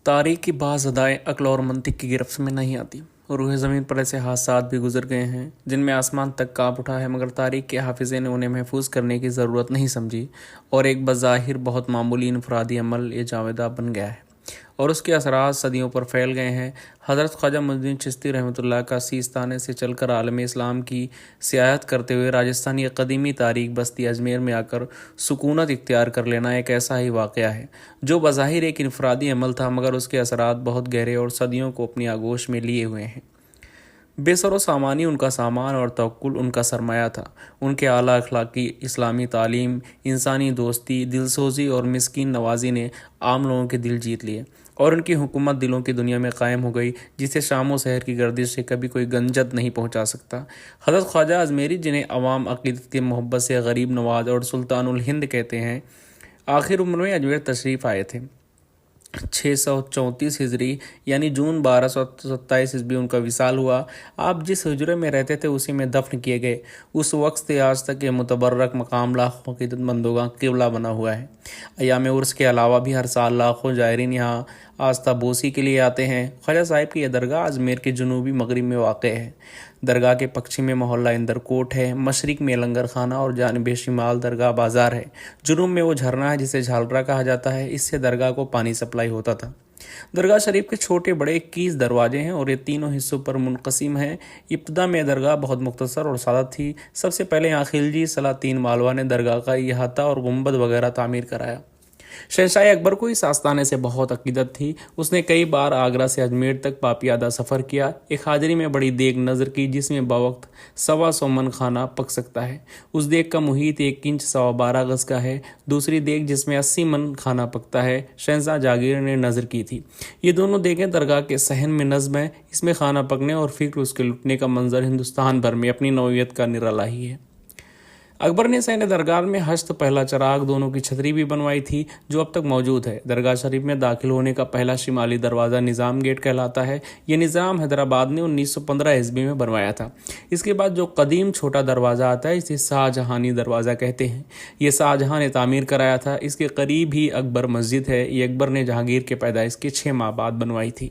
تاریخ کی بعض ادائیں عقل اور منطق کی گرفت میں نہیں آتی۔ روح زمین پر ایسے حادثات بھی گزر گئے ہیں جن میں آسمان تک کانپ اٹھا ہے، مگر تاریخ کے حافظے نے انہیں محفوظ کرنے کی ضرورت نہیں سمجھی اور ایک بظاہر بہت معمولی انفرادی عمل یہ جاویدہ بن گیا ہے اور اس کے اثرات صدیوں پر پھیل گئے ہیں۔ حضرت خواجہ معین الدین چشتی رحمۃ اللہ کا سیستانے سے چل کر عالم اسلام کی سیاحت کرتے ہوئے راجستھانی قدیمی تاریخ بستی اجمیر میں آ کر سکونت اختیار کر لینا ایک ایسا ہی واقعہ ہے جو بظاہر ایک انفرادی عمل تھا، مگر اس کے اثرات بہت گہرے اور صدیوں کو اپنی آغوش میں لیے ہوئے ہیں۔ بے سر و سامانی ان کا سامان اور توکل ان کا سرمایہ تھا۔ ان کے اعلیٰ اخلاقی اسلامی تعلیم، انسانی دوستی، دلسوزی اور مسکین نوازی نے عام لوگوں کے دل جیت لیے اور ان کی حکومت دلوں کی دنیا میں قائم ہو گئی جسے شام و سحر کی گردش سے کبھی کوئی گنجت نہیں پہنچا سکتا۔ حضرت خواجہ اجمیری، جنہیں عوام عقیدت کی محبت سے غریب نواز اور سلطان الہند کہتے ہیں، آخر عمر میں اجمیر تشریف آئے تھے۔ 634 ہجری یعنی جون 1227 عیسوی ان کا وصال ہوا۔ آپ جس حجرے میں رہتے تھے اسی میں دفن کیے گئے۔ اس وقت سے آج تک یہ متبرک مقام لاکھوں عقیدت مندوں کا قبلہ بنا ہوا ہے۔ ایام عرس کے علاوہ بھی ہر سال لاکھوں زائرین یہاں آستہ بوسی کے لیے آتے ہیں۔ خواجہ صاحب کی یہ درگاہ اجمیر کے جنوبی مغرب میں واقع ہے۔ درگاہ کے پچھم میں محلہ اندر کوٹ ہے، مشرق میں لنگر خانہ اور جانب شمال درگاہ بازار ہے۔ جنوب میں وہ جھرنا ہے جسے جھالرا کہا جاتا ہے، اس سے درگاہ کو پانی سپلائی ہوتا تھا۔ درگاہ شریف کے چھوٹے بڑے 21 دروازے ہیں اور یہ تینوں حصوں پر منقسم ہیں۔ ابتدا میں درگاہ بہت مختصر اور سادہ تھی۔ سب سے پہلے یہاں خلجی سلاطین مالوا نے درگاہ کا احاطہ اور گنبد وغیرہ تعمیر کرایا۔ شہنشاہ اکبر کو اس آستانے سے بہت عقیدت تھی۔ اس نے کئی بار آگرہ سے اجمیر تک پاپیادہ سفر کیا۔ ایک حاجری میں بڑی دیگ نظر کی جس میں بوقت 125 من کھانا پک سکتا ہے۔ اس دیگ کا محیط 1 انچ 12.25 گز کا ہے۔ دوسری دیگ جس میں 80 من کھانا پکتا ہے شہنشاہ جہانگیر نے نظر کی تھی۔ یہ دونوں دیگیں درگاہ کے صحن میں نصب ہیں۔ اس میں کھانا پکنے اور فکر اس کے لٹنے کا منظر ہندوستان بھر میں اپنی نوعیت کا نرالا ہی ہے۔ اکبر نے صحن درگاہ میں ہشت پہلا چراغ دونوں کی چھتری بھی بنوائی تھی جو اب تک موجود ہے۔ درگاہ شریف میں داخل ہونے کا پہلا شمالی دروازہ نظام گیٹ کہلاتا ہے۔ یہ نظام حیدرآباد نے 1915 عیسوی میں بنوایا تھا۔ اس کے بعد جو قدیم چھوٹا دروازہ آتا ہے اسے شاہ جہانی دروازہ کہتے ہیں۔ یہ شاہ جہاں نے تعمیر کرایا تھا۔ اس کے قریب ہی اکبر مسجد ہے۔ یہ اکبر نے جہانگیر کے پیدائش کے 6 ماہ بعد بنوائی تھی۔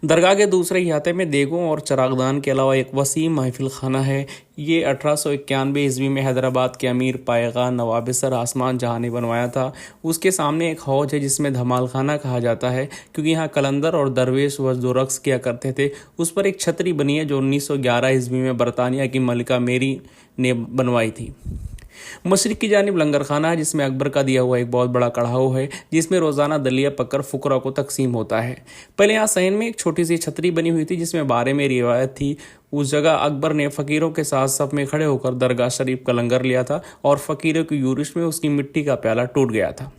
درگاہ کے دوسرے احاطے میں دیگوں اور چراغدان کے علاوہ ایک وسیع محفل خانہ ہے۔ یہ 1891 عیسوی میں حیدرآباد کے امیر پائیگاہ نواب سر آسمان جہاں نے بنوایا تھا۔ اس کے سامنے ایک حوض ہے جس میں دھمال خانہ کہا جاتا ہے کیونکہ یہاں قلندر اور درویش وجد و رقص کیا کرتے تھے۔ اس پر ایک چھتری بنی ہے جو 1911 عیسوی میں برطانیہ کی ملکہ میری نے بنوائی تھی۔ مشرق کی جانب لنگر خانہ ہے جس میں اکبر کا دیا ہوا ایک بہت بڑا کڑھاؤ ہے جس میں روزانہ دلیہ پک کر فقراء کو تقسیم ہوتا ہے۔ پہلے یہاں صحن میں ایک چھوٹی سی چھتری بنی ہوئی تھی جس میں بارے میں روایت تھی۔ اس جگہ اکبر نے فقیروں کے ساتھ صف میں کھڑے ہو کر درگاہ شریف کا لنگر لیا تھا اور فقیروں کی یورش میں اس کی مٹی کا پیالہ ٹوٹ گیا تھا۔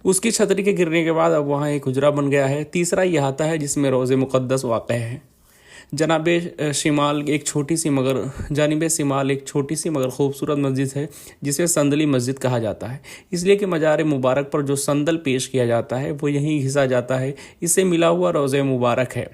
اس کی چھتری کے گرنے کے بعد اب وہاں ایک حجرہ بن گیا ہے۔ تیسرا یہ احاطہ ہے جس میں روضہ مقدس واقع ہے۔ جانب شمال ایک چھوٹی سی مگر خوبصورت مسجد ہے جسے سندلی مسجد کہا جاتا ہے، اس لیے کہ مزار مبارک پر جو سندل پیش کیا جاتا ہے وہ یہیں گھسا جاتا ہے۔ اس سے ملا ہوا روضہ مبارک ہے۔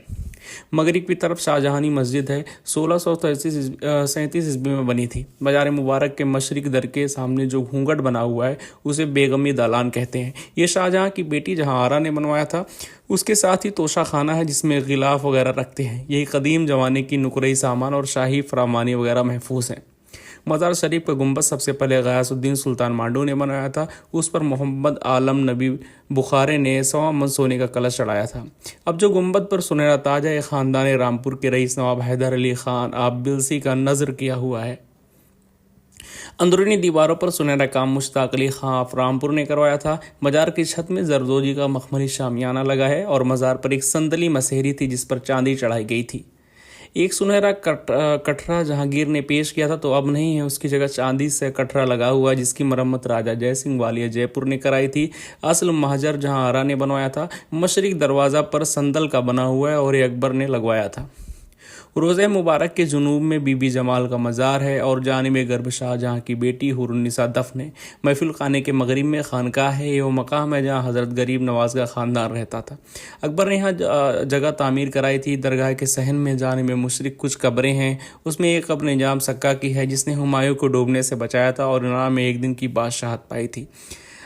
مغرب کی طرف شاہجہانی مسجد ہے، 1637 عیسوی میں بنی تھی۔ مزار مبارک کے مشرق در کے سامنے جو گھونگھٹ بنا ہوا ہے اسے بیگمی دالان کہتے ہیں۔ یہ شاہجہاں کی بیٹی جہاں آرا نے بنوایا تھا۔ اس کے ساتھ ہی توشہ خانہ ہے جس میں غلاف وغیرہ رکھتے ہیں۔ یہی قدیم زمانے کی نقرئی سامان اور شاہی فرمانی وغیرہ محفوظ ہیں۔ مزار شریف کا گنبد سب سے پہلے غیاث الدین سلطان مانڈو نے بنایا تھا۔ اس پر محمد عالم نبی بخارے نے 100 من سونے کا کلش چڑھایا تھا۔ اب جو گنبد پر سنہرا تاج ہے یہ خاندان رامپور کے رئیس نواب حیدر علی خان آپ بلسی کا نظر کیا ہوا ہے۔ اندرونی دیواروں پر سنہرا کام مشتاق علی خان آف رامپور نے کروایا تھا۔ مزار کی چھت میں زردوزی کا مخملی شامیانہ لگا ہے اور مزار پر ایک سندلی مسہری تھی جس پر چاندی چڑھائی گئی تھی۔ ایک سنہرا کٹھرا جہانگیر نے پیش کیا تھا تو اب نہیں ہے، اس کی جگہ چاندی سے کٹھرا لگا ہوا جس کی مرمت راجہ جے سنگھ والیہ جے پور نے کرائی تھی۔ اصل محجر جہاں آرا نے بنوایا تھا۔ مشرق دروازہ پر سندل کا بنا ہوا ہے اور یہ اکبر نے لگوایا تھا۔ روضہ مبارک کے جنوب میں بی بی جمال کا مزار ہے اور جانب غرب شاہ جہاں کی بیٹی حور النساء دفن ہے۔ محفل خانے کے مغرب میں خانقاہ ہے، یہ وہ مقام ہے جہاں حضرت غریب نواز کا خاندان رہتا تھا۔ اکبر نے یہاں جگہ تعمیر کرائی تھی۔ درگاہ کے صحن میں جانب مشرق کچھ قبریں ہیں۔ اس میں ایک قبر نظام سکہ کی ہے جس نے ہمایوں کو ڈوبنے سے بچایا تھا اور انعام میں 1 دن کی بادشاہت پائی تھی۔